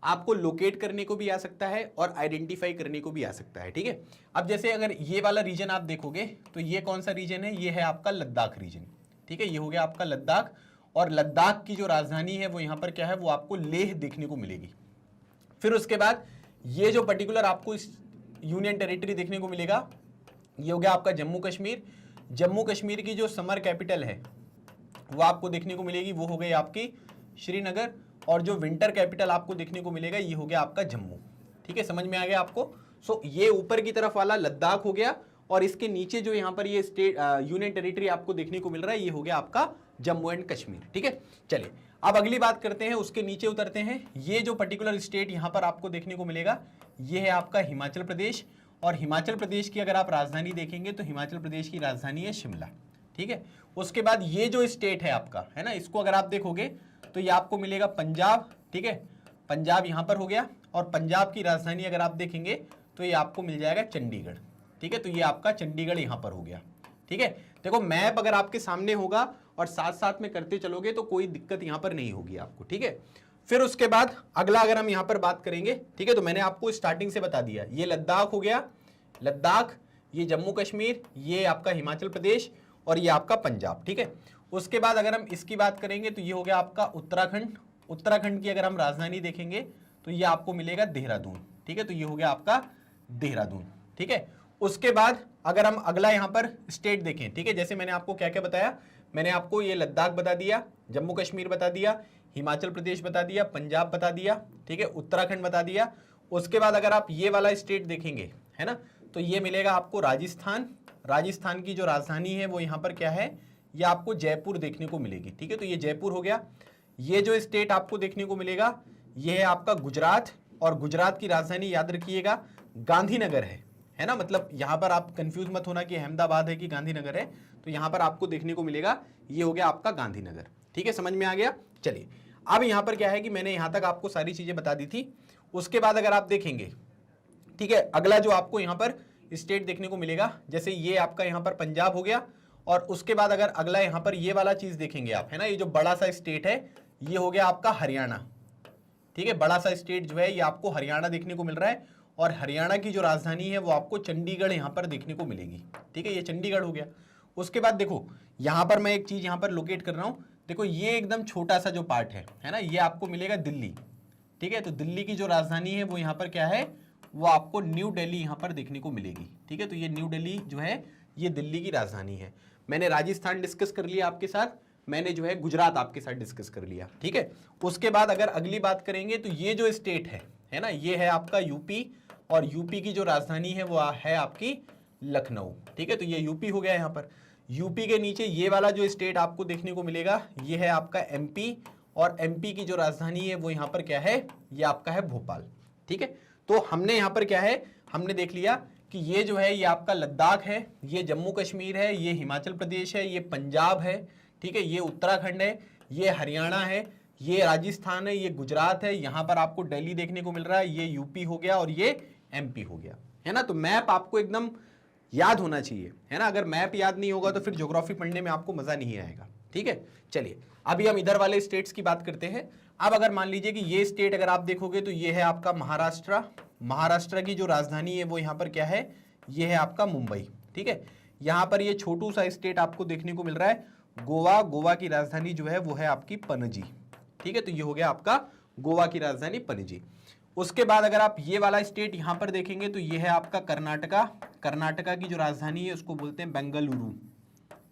आपको लोकेट करने को भी आ सकता है और आइडेंटिफाई करने को भी आ सकता है, ठीक है। अब जैसे अगर ये वाला रीजन आप देखोगे तो ये कौन सा रीजन है, ये है आपका लद्दाख रीजन, ठीक है, ये हो गया आपका लद्दाख। और लद्दाख की जो राजधानी है वो यहाँ पर क्या है, वो आपको लेह देखने को मिलेगी। फिर उसके बाद ये जो पर्टिकुलर आपको इस यूनियन टेरिटरी देखने को मिलेगा, ये हो गया आपका जम्मू कश्मीर। जम्मू कश्मीर की जो समर कैपिटल है वो आपको देखने को मिलेगी, वो हो गई आपकी श्रीनगर। और जो विंटर कैपिटल आपको देखने को मिलेगा ये हो गया आपका जम्मू, ठीक है, समझ में आ गया आपको। सो ये ऊपर की तरफ वाला लद्दाख हो गया, और इसके नीचे जो यहाँ पर ये स्टेट यूनियन टेरिटरी आपको देखने को मिल रहा है ये हो गया आपका जम्मू एंड कश्मीर, ठीक है। चलिए अब अगली बात करते हैं, उसके नीचे उतरते हैं। ये जो पर्टिकुलर स्टेट यहाँ पर आपको देखने को मिलेगा ये है आपका हिमाचल प्रदेश। और हिमाचल प्रदेश की अगर आप राजधानी देखेंगे तो हिमाचल प्रदेश की राजधानी है शिमला, ठीक है। उसके बाद ये जो स्टेट है आपका, है ना, इसको अगर आप देखोगे तो ये आपको मिलेगा पंजाब, ठीक है, पंजाब यहाँ पर हो गया। और पंजाब की राजधानी अगर आप देखेंगे तो ये आपको मिल जाएगा चंडीगढ़, ठीक है, तो ये आपका चंडीगढ़ यहाँ पर हो गया, ठीक है। देखो मैप अगर आपके सामने होगा और साथ साथ में करते चलोगे तो कोई दिक्कत यहाँ पर नहीं होगी आपको, ठीक है। फिर उसके बाद अगला अगर हम यहाँ पर बात करेंगे, ठीक है, तो मैंने आपको स्टार्टिंग से बता दिया, ये लद्दाख हो गया, लद्दाख, ये जम्मू कश्मीर, ये आपका हिमाचल प्रदेश और ये आपका पंजाब, ठीक है। उसके बाद अगर हम इसकी बात करेंगे तो ये हो गया आपका उत्तराखंड। उत्तराखंड की अगर हम राजधानी देखेंगे तो ये आपको मिलेगा देहरादून, ठीक है, तो ये हो गया आपका देहरादून, ठीक है। उसके बाद अगर हम अगला यहाँ पर स्टेट देखें, ठीक है, जैसे मैंने आपको क्या क्या बताया, मैंने आपको ये लद्दाख बता दिया, जम्मू कश्मीर बता दिया, हिमाचल प्रदेश बता दिया, पंजाब बता दिया, ठीक है, उत्तराखंड बता दिया। उसके बाद अगर आप ये वाला स्टेट देखेंगे, है ना, तो ये मिलेगा आपको राजस्थान। राजस्थान की जो राजधानी है वो यहाँ पर क्या है, ये आपको जयपुर देखने को मिलेगी, ठीक है, तो ये जयपुर हो गया। ये जो स्टेट आपको देखने को मिलेगा ये है आपका गुजरात, और गुजरात की राजधानी याद रखिएगा गांधीनगर है ना, मतलब यहाँ पर आप कंफ्यूज मत होना कि अहमदाबाद है कि गांधीनगर है, तो यहाँ पर आपको देखने को मिलेगा ये हो गया आपका गांधीनगर, ठीक है, समझ में आ गया। चलिए अब यहाँ पर क्या है कि मैंने यहाँ तक आपको सारी चीजें बता दी थी। उसके बाद अगर आप देखेंगे, ठीक है, अगला जो आपको यहाँ पर स्टेट देखने को मिलेगा, जैसे ये आपका यहाँ पर पंजाब हो गया। और उसके बाद अगर अगला यहाँ पर ये वाला चीज देखेंगे आप, है ना, ये जो बड़ा सा स्टेट है ये हो गया आपका हरियाणा, ठीक है, बड़ा सा स्टेट जो है ये आपको हरियाणा देखने को मिल रहा है। और हरियाणा की जो राजधानी है वो आपको चंडीगढ़ यहाँ पर देखने को मिलेगी, ठीक है, ये चंडीगढ़ हो गया। उसके बाद देखो यहाँ पर मैं एक चीज यहाँ पर लोकेट कर रहा हूँ, देखो ये एकदम छोटा सा जो पार्ट है ना, ये आपको मिलेगा दिल्ली, ठीक है, तो दिल्ली की जो राजधानी है वो यहाँ पर क्या है, वो आपको न्यू दिल्ली यहाँ पर देखने को मिलेगी, ठीक है, तो ये न्यू दिल्ली जो है ये दिल्ली की राजधानी है। मैंने राजस्थान डिस्कस कर लिया आपके साथ, मैंने जो है गुजरात आपके साथ डिस्कस कर लिया, ठीक है। उसके बाद अगर अगली बात करेंगे तो ये जो स्टेट है ना, ये है आपका यूपी। और यूपी की जो राजधानी है वो है आपकी लखनऊ, ठीक है, तो ये यूपी हो गया। यहाँ पर यूपी के नीचे ये वाला जो स्टेट आपको देखने को मिलेगा ये है आपका एमपी। और एमपी की जो राजधानी है वो यहाँ पर क्या है, ये आपका है भोपाल, ठीक है। तो हमने यहाँ पर क्या है, हमने देख लिया कि ये जो है ये आपका लद्दाख है, ये जम्मू कश्मीर है, ये हिमाचल प्रदेश है, ये पंजाब है, ठीक है, ये उत्तराखंड है, ये हरियाणा है, ये राजस्थान है, ये गुजरात है, यहाँ पर आपको दिल्ली देखने को मिल रहा है, ये यूपी हो गया और ये एमपी हो गया, है ना। तो मैप आपको एकदम याद होना चाहिए, है ना, अगर मैप याद नहीं होगा तो फिर ज्योग्राफी पढ़ने में आपको मजा नहीं आएगा, ठीक है। चलिए अभी हम इधर वाले स्टेट्स की बात करते हैं। अब अगर मान लीजिए कि ये स्टेट अगर आप देखोगे तो ये है आपका महाराष्ट्र। महाराष्ट्र की जो राजधानी है वो यहाँ पर क्या है, ये है आपका मुंबई, ठीक है। यहाँ पर ये छोटू सा स्टेट आपको देखने को मिल रहा है गोवा। गोवा की राजधानी जो है वो है आपकी पणजी, ठीक है, तो ये हो गया आपका गोवा की राजधानी पणजी। उसके बाद अगर आप ये वाला स्टेट यहां पर देखेंगे तो ये है आपका कर्नाटका। कर्नाटका की जो राजधानी है उसको बोलते हैं बेंगलुरु,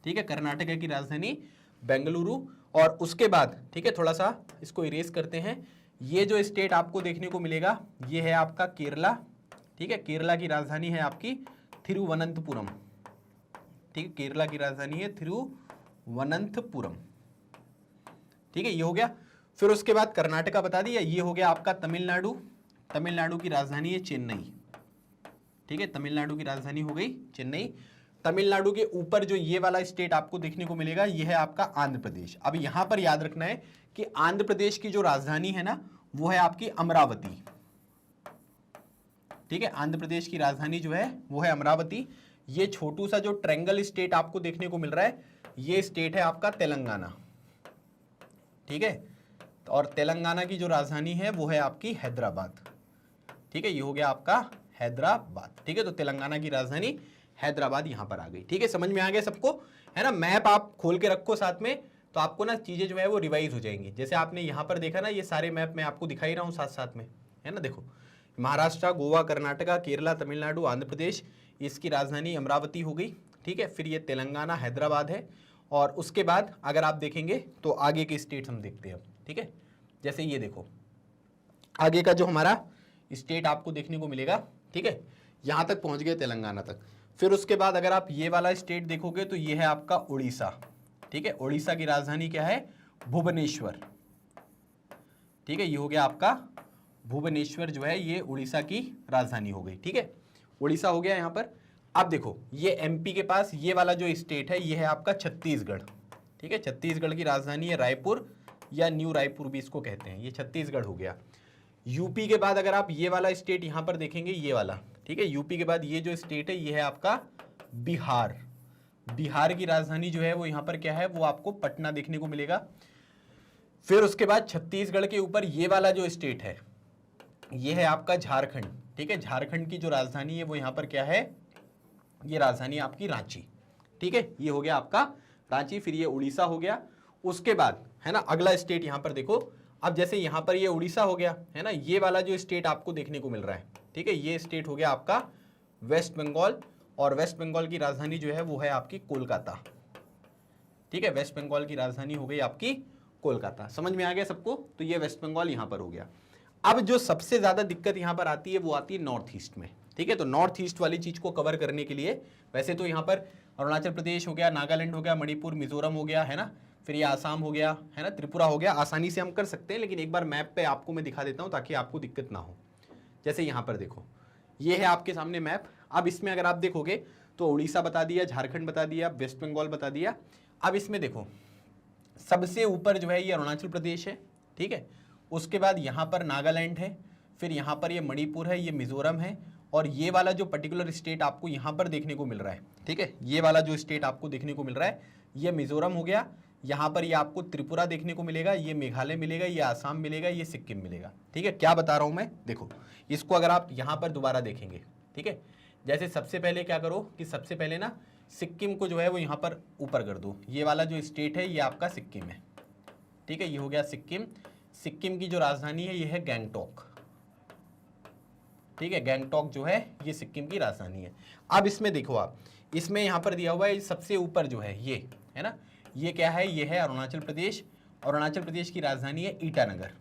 ठीक है, कर्नाटका की राजधानी बेंगलुरु। और उसके बाद ठीक है, थोड़ा सा इसको इरेज करते हैं, ये जो स्टेट आपको देखने को मिलेगा ये है आपका केरला, ठीक है, केरला की राजधानी है आपकी थिरुवनंतपुरम, ठीक है, केरला की राजधानी है थिरुवनंतपुरम, ठीक है, ये हो गया। फिर उसके बाद कर्नाटका बता दिया, ये हो गया आपका तमिलनाडु। तमिलनाडु की राजधानी है चेन्नई, ठीक है, तमिलनाडु की राजधानी हो गई चेन्नई। तमिलनाडु के ऊपर जो ये वाला स्टेट आपको देखने को मिलेगा ये है आपका आंध्र प्रदेश। अब यहां पर याद रखना है कि आंध्र प्रदेश की जो राजधानी है ना वो है आपकी अमरावती, ठीक है, आंध्र प्रदेश की राजधानी जो है वो है अमरावती। ये छोटू सा जो ट्रायंगल स्टेट आपको देखने को मिल रहा है ये स्टेट है आपका तेलंगाना, ठीक है, और तेलंगाना की जो राजधानी है वो है आपकी हैदराबाद। ठीक है, ये हो गया आपका हैदराबाद। ठीक है, तो तेलंगाना की राजधानी हैदराबाद यहां पर आ गई। ठीक है, समझ में आ गया सबको, है ना। मैप आप खोल के रखो साथ में, तो आपको ना चीजें जो है वो रिवाइज हो जाएंगी। जैसे आपने यहां पर देखा ना, ये सारे मैप मैं आपको दिखाई रहा हूं साथ साथ में, है ना। देखो, महाराष्ट्र, गोवा, कर्नाटका, केरला, तमिलनाडु, आंध्र प्रदेश, इसकी राजधानी अमरावती हो गई। ठीक है, फिर ये तेलंगाना हैदराबाद है। और उसके बाद अगर आप देखेंगे तो आगे के स्टेट्स हम देखते हैं अब। ठीक है, जैसे ये देखो, आगे का जो हमारा स्टेट आपको देखने को मिलेगा। ठीक है, यहां तक पहुंच गए तेलंगाना तक। फिर उसके बाद अगर आप ये वाला स्टेट देखोगे तो ये है आपका उड़ीसा। ठीक है, उड़ीसा की राजधानी क्या है? भुवनेश्वर। ठीक है, ये हो गया आपका भुवनेश्वर, जो है ये उड़ीसा की राजधानी हो गई। ठीक है, उड़ीसा हो गया यहां पर। अब देखो, ये एमपी के पास ये वाला जो स्टेट है ये है आपका छत्तीसगढ़। ठीक है, छत्तीसगढ़ की राजधानी है रायपुर, या न्यू रायपुर भी इसको कहते हैं, ये छत्तीसगढ़ हो गया। यूपी के बाद अगर आप ये वाला स्टेट यहां पर देखेंगे, ये वाला, ठीक है, यूपी के बाद ये जो स्टेट है ये है आपका बिहार। बिहार की राजधानी जो है वो यहां पर क्या है? वो आपको पटना देखने को मिलेगा। फिर उसके बाद छत्तीसगढ़ के ऊपर ये वाला जो स्टेट है ये है आपका झारखंड। ठीक है, झारखंड की जो राजधानी है वो यहां पर क्या है? ये राजधानी आपकी रांची। ठीक है, ये हो गया आपका रांची। फिर ये उड़ीसा हो गया। उसके बाद है ना अगला स्टेट यहां पर देखो, अब जैसे यहां पर ये उड़ीसा हो गया, है ना, ये वाला जो स्टेट आपको देखने को मिल रहा है, ठीक है, ये स्टेट हो गया आपका वेस्ट बंगाल। और वेस्ट बंगाल की राजधानी जो है वो है आपकी कोलकाता। ठीक है, वेस्ट बंगाल की राजधानी हो गई आपकी कोलकाता। समझ में आ गया सबको? तो ये वेस्ट बंगाल यहां पर हो गया। अब जो सबसे ज्यादा दिक्कत यहां पर आती है वो आती है नॉर्थ ईस्ट में। ठीक है, तो नॉर्थ ईस्ट वाली चीज को कवर करने के लिए वैसे तो यहां पर अरुणाचल प्रदेश हो गया, नागालैंड हो गया, मणिपुर, मिजोरम हो गया, है ना, फिर ये आसाम हो गया, है ना, त्रिपुरा हो गया। आसानी से हम कर सकते हैं, लेकिन एक बार मैप पे आपको मैं दिखा देता हूं ताकि आपको दिक्कत ना हो। जैसे यहां पर देखो, ये है आपके सामने मैप। अब इसमें अगर आप देखोगे तो उड़ीसा बता दिया, झारखंड बता दिया, वेस्ट बंगाल बता दिया। अब इसमें देखो, सबसे ऊपर जो है ये अरुणाचल प्रदेश है। ठीक है, उसके बाद यहाँ पर नागालैंड है, फिर यहाँ पर ये मणिपुर है, ये मिजोरम है, और ये वाला जो पर्टिकुलर स्टेट आपको यहाँ पर देखने को मिल रहा है, ठीक है, ये वाला जो स्टेट आपको देखने को मिल रहा है ये मिजोरम हो गया। यहाँ पर ये आपको त्रिपुरा देखने को मिलेगा, ये मेघालय मिलेगा, ये आसाम मिलेगा, ये सिक्किम मिलेगा। ठीक है, क्या बता रहा हूँ मैं? देखो, इसको अगर आप यहाँ पर दोबारा देखेंगे, ठीक है, जैसे सबसे पहले क्या करो कि सबसे पहले ना सिक्किम को जो है वो यहाँ पर ऊपर कर दो। ये वाला जो स्टेट है ये आपका सिक्किम है। ठीक है, ये हो गया सिक्किम। सिक्किम की जो राजधानी है ये है गैंगटॉक। ठीक है, गैंगटॉक जो है ये सिक्किम की राजधानी है। अब इसमें देखो आप, इसमें यहाँ पर दिया हुआ है सबसे ऊपर जो है ये, है ना, ये क्या है? ये है अरुणाचल प्रदेश। अरुणाचल प्रदेश की राजधानी है ईटानगर।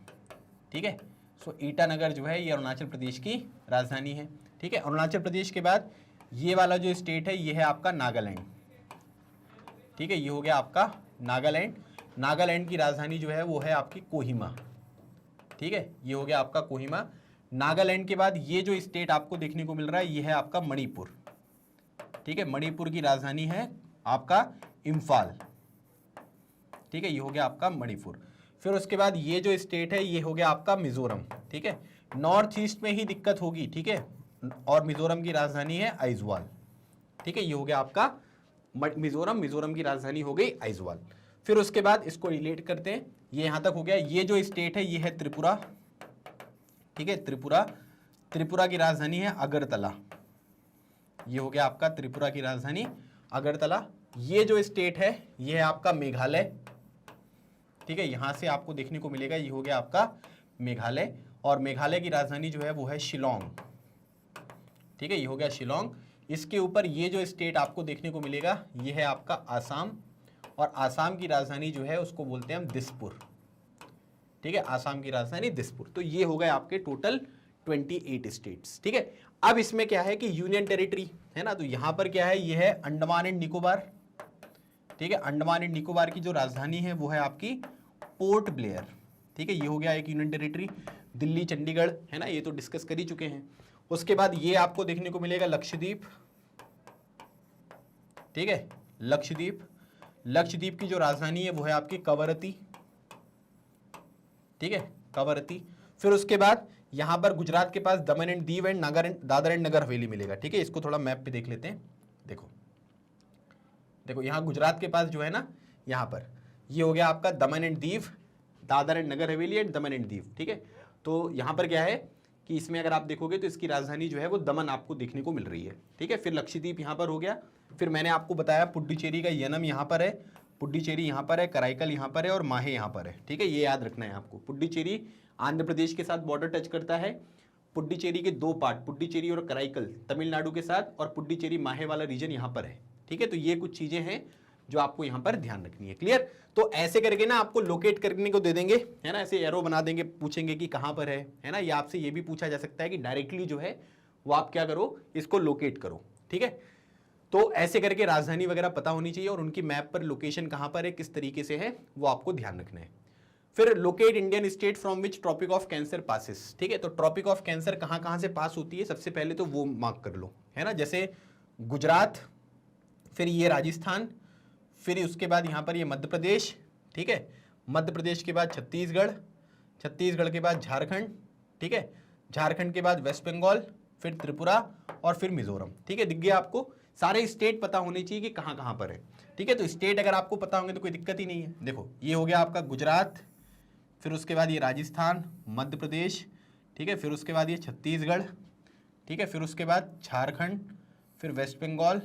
ठीक है, सो ईटानगर जो है ये अरुणाचल प्रदेश की राजधानी है। ठीक है, अरुणाचल प्रदेश के बाद ये वाला जो स्टेट है ये है आपका नागालैंड। ठीक है, ये हो गया आपका नागालैंड। नागालैंड की राजधानी जो है वो है आपकी कोहिमा। ठीक है, ये हो गया आपका कोहिमा। नागालैंड के बाद ये जो स्टेट आपको देखने को मिल रहा है ये है आपका मणिपुर। ठीक है, मणिपुर की राजधानी है आपका इम्फाल। ठीक है, ये हो गया आपका मणिपुर। फिर उसके बाद ये जो स्टेट है ये हो गया आपका मिजोरम। ठीक है, नॉर्थ ईस्ट में ही दिक्कत होगी। ठीक है, और मिजोरम की राजधानी है आइजवाल। ठीक है, ये हो गया आपका मिजोरम। मिजोरम की राजधानी हो गई आइजवाल। फिर उसके बाद इसको रिलेट करते हैं, ये यहां तक हो गया। ये जो स्टेट है ये है त्रिपुरा। ठीक है, त्रिपुरा। त्रिपुरा की राजधानी है अगरतला। ये हो गया आपका त्रिपुरा की राजधानी अगरतला। ये जो स्टेट है ये है आपका मेघालय। ठीक है, यहां से आपको देखने को मिलेगा, ये हो गया आपका मेघालय। और मेघालय की राजधानी जो है वो है शिलोंग। ठीक है, ये हो गया शिलोंग। इसके ऊपर ये जो स्टेट आपको देखने को मिलेगा ये है आपका आसाम। और आसाम की राजधानी जो है उसको बोलते हैं हम दिसपुर। ठीक है, आसाम की राजधानी दिसपुर। तो ये हो गए आपके टोटल 28 स्टेट्स। ठीक है, अब इसमें क्या है कि यूनियन टेरिटरी है ना, तो यहां पर क्या है, ये है अंडमान एंड निकोबार। ठीक है, अंडमान एंड निकोबार की जो राजधानी है वो है आपकी पोर्ट ब्लेयर। ठीक है, ये हो गया एक यूनियन टेरिटरी। दिल्ली, चंडीगढ़, है ना, ये तो डिस्कस कर ही चुके हैं। उसके बाद ये आपको देखने को मिलेगा लक्षद्वीप। ठीक है, लक्षद्वीप। लक्षद्वीप की जो राजधानी है वो है आपकी कवरत्ती। ठीक है, कवरत्ती। फिर उसके बाद यहां पर गुजरात के पास Daman and Diu and Dadra and Nagar Haveli मिलेगा। ठीक है, इसको थोड़ा मैप पे देख लेते हैं। देखो देखो, यहां गुजरात के पास जो है ना, यहां पर ये हो गया आपका दमन and Diu, Dadar and Nagar Haveli and Daman and Diu, ठीक है। तो यहाँ पर क्या है कि इसमें अगर आप देखोगे तो इसकी राजधानी जो है वो दमन आपको देखने को मिल रही है, ठीक है। फिर लक्षद्वीप यहाँ पर हो गया, फिर मैंने आपको बताया पुडुचेरी का यनम यहाँ पर है, पुडुचेरी यहाँ पर है, कराईकल यहाँ पर है और माहे यहाँ पर है, ठीक है। ये याद रखना है आपको। पुडुचेरी आंध्र प्रदेश के साथ बॉर्डर टच करता है। पुडुचेरी के दो पार्ट, पुडुचेरी और कराईकल तमिलनाडु के साथ, और पुडुचेरी माहे वाला रीजन यहाँ पर है, ठीक है। तो ये कुछ चीजें हैं जो आपको यहाँ पर ध्यान रखनी है, क्लियर। तो ऐसे करके ना आपको लोकेट करने को दे देंगे, है ना, ऐसे एरो बना देंगे, पूछेंगे कि कहाँ पर है ना। ये आपसे ये भी पूछा जा सकता है कि डायरेक्टली जो है वो आप क्या करो, इसको लोकेट करो, ठीक है। तो ऐसे करके राजधानी वगैरह पता होनी चाहिए और उनकी मैप पर लोकेशन कहाँ पर है, किस तरीके से है, वो आपको ध्यान रखना है। फिर locate Indian state from which tropic of cancer passes, ठीक है। तो ट्रॉपिक ऑफ कैंसर कहाँ कहाँ से पास होती है, सबसे पहले तो वो मार्क कर लो, है ना। जैसे गुजरात, फिर ये राजस्थान, फिर उसके बाद यहाँ पर ये मध्य प्रदेश, ठीक है। मध्य प्रदेश के बाद छत्तीसगढ़, छत्तीसगढ़ के बाद झारखंड, ठीक है। झारखंड के बाद वेस्ट बंगाल, फिर त्रिपुरा और फिर मिजोरम, ठीक है। दिख गया आपको। सारे स्टेट पता होने चाहिए कि कहाँ कहाँ पर है, ठीक है। तो स्टेट अगर आपको पता होंगे तो कोई दिक्कत ही नहीं है। देखो ये हो गया आपका गुजरात, फिर उसके बाद ये राजस्थान, मध्य प्रदेश, ठीक है। फिर उसके बाद ये छत्तीसगढ़, ठीक है। फिर उसके बाद झारखंड, फिर वेस्ट बंगाल,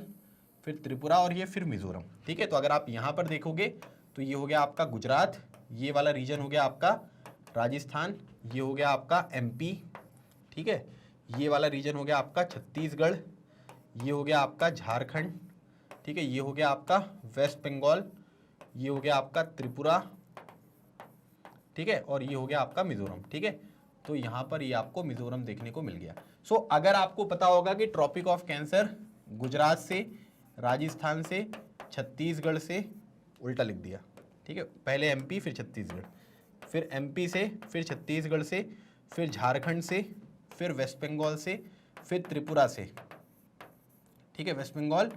फिर त्रिपुरा और ये फिर मिजोरम, ठीक है। तो अगर आप यहाँ पर देखोगे तो ये हो गया आपका गुजरात, ये वाला रीजन हो गया आपका राजस्थान, ये हो गया आपका एमपी, ठीक है। ये वाला रीजन हो गया आपका छत्तीसगढ़, ये हो गया आपका झारखंड, ठीक है। ये हो गया आपका वेस्ट बंगाल, ये हो गया आपका त्रिपुरा, ठीक है। और ये हो गया आपका मिजोरम, ठीक है। तो यहाँ पर ये आपको मिजोरम देखने को मिल गया। सो अगर आपको पता होगा कि ट्रॉपिक ऑफ कैंसर गुजरात से, राजस्थान से, छत्तीसगढ़ से, उल्टा लिख दिया, ठीक है। पहले एमपी फिर छत्तीसगढ़, फिर एमपी से, फिर छत्तीसगढ़ से, फिर झारखंड से, फिर वेस्ट बंगाल से, फिर त्रिपुरा से, ठीक है। वेस्ट बंगाल,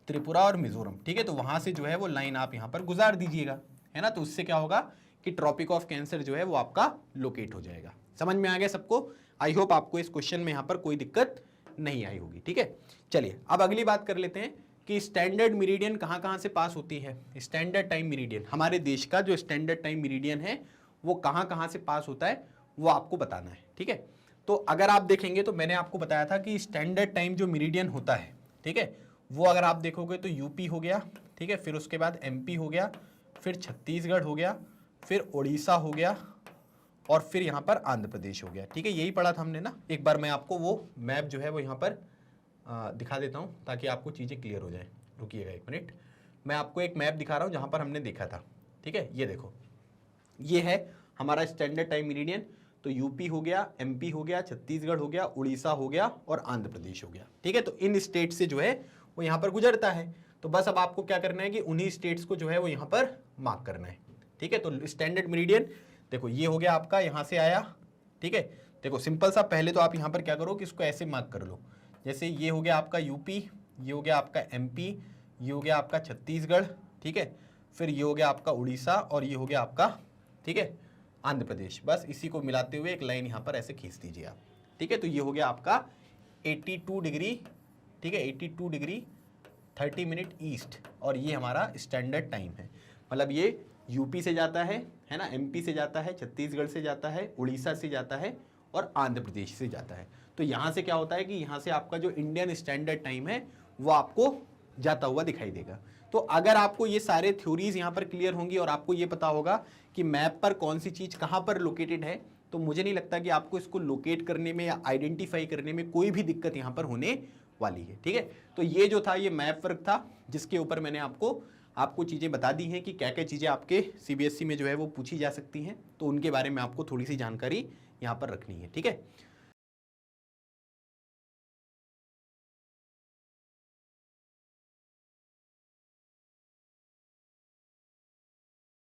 त्रिपुरा और मिजोरम, ठीक है। तो वहां से जो है वो लाइन आप यहाँ पर गुजार दीजिएगा, है ना। तो उससे क्या होगा कि ट्रॉपिक ऑफ कैंसर जो है वो आपका लोकेट हो जाएगा। समझ में आ गया सबको। आई होप आपको इस क्वेश्चन में यहाँ पर कोई दिक्कत नहीं आई होगी, ठीक है। चलिए अब अगली बात कर लेते हैं कि स्टैंडर्ड मेरिडियन कहाँ कहाँ से पास होती है। स्टैंडर्ड टाइम मेरिडियन, हमारे देश का जो स्टैंडर्ड टाइम मेरिडियन है वो कहाँ कहाँ से पास होता है वो आपको बताना है, ठीक है। तो अगर आप देखेंगे तो मैंने आपको बताया था कि स्टैंडर्ड टाइम जो मेरिडियन होता है, ठीक है, वो अगर आप देखोगे तो यूपी हो गया, ठीक है। फिर उसके बाद एमपी हो गया, फिर छत्तीसगढ़ हो गया, फिर उड़ीसा हो गया और फिर यहाँ पर आंध्र प्रदेश हो गया, ठीक है। यही पढ़ा था हमने ना। एक बार मैं आपको वो मैप जो है वो यहाँ पर दिखा देता हूँ ताकि आपको चीज़ें क्लियर हो जाए। रुकिएगा एक मिनट, मैं आपको एक मैप दिखा रहा हूँ जहाँ पर हमने देखा था, ठीक है। ये देखो, ये है हमारा स्टैंडर्ड टाइम मेरिडियन। तो यूपी हो गया, एमपी हो गया, छत्तीसगढ़ हो गया, उड़ीसा हो गया और आंध्र प्रदेश हो गया, ठीक है। तो इन स्टेट से जो है वो यहाँ पर गुजरता है। तो बस अब आपको क्या करना है कि उन्हीं स्टेट्स को जो है वो यहाँ पर मार्क करना है, ठीक है। तो स्टैंडर्ड मेरिडियन देखो ये हो गया आपका, यहाँ से आया, ठीक है। देखो सिंपल सा, पहले तो आप यहाँ पर क्या करो कि इसको ऐसे मार्क कर लो। जैसे ये हो गया आपका यूपी, ये हो गया आपका एमपी, ये हो गया आपका छत्तीसगढ़, ठीक है। फिर ये हो गया आपका उड़ीसा और ये हो गया आपका, ठीक है, आंध्र प्रदेश। बस इसी को मिलाते हुए एक लाइन यहाँ पर ऐसे खींच दीजिए आप, ठीक है। तो ये हो गया आपका 82 डिग्री, ठीक है, 82 डिग्री 30 मिनट ईस्ट। और ये हमारा स्टैंडर्ड टाइम है। मतलब ये यूपी से जाता है ना, एमपी से जाता है, छत्तीसगढ़ से जाता है, उड़ीसा से जाता है और आंध्र प्रदेश से जाता है। तो यहाँ से क्या होता है कि यहाँ से आपका जो इंडियन स्टैंडर्ड टाइम है वो आपको जाता हुआ दिखाई देगा। तो अगर आपको ये सारे थ्योरीज यहाँ पर क्लियर होंगी और आपको ये पता होगा कि मैप पर कौन सी चीज़ कहाँ पर लोकेटेड है, तो मुझे नहीं लगता कि आपको इसको लोकेट करने में या आइडेंटिफाई करने में कोई भी दिक्कत यहाँ पर होने वाली है, ठीक है। तो ये जो था ये मैप वर्क था जिसके ऊपर मैंने आपको चीज़ें बता दी हैं कि क्या क्या चीज़ें आपके सीबीएसई में जो है वो पूछी जा सकती हैं। तो उनके बारे में आपको थोड़ी सी जानकारी यहाँ पर रखनी है, ठीक है।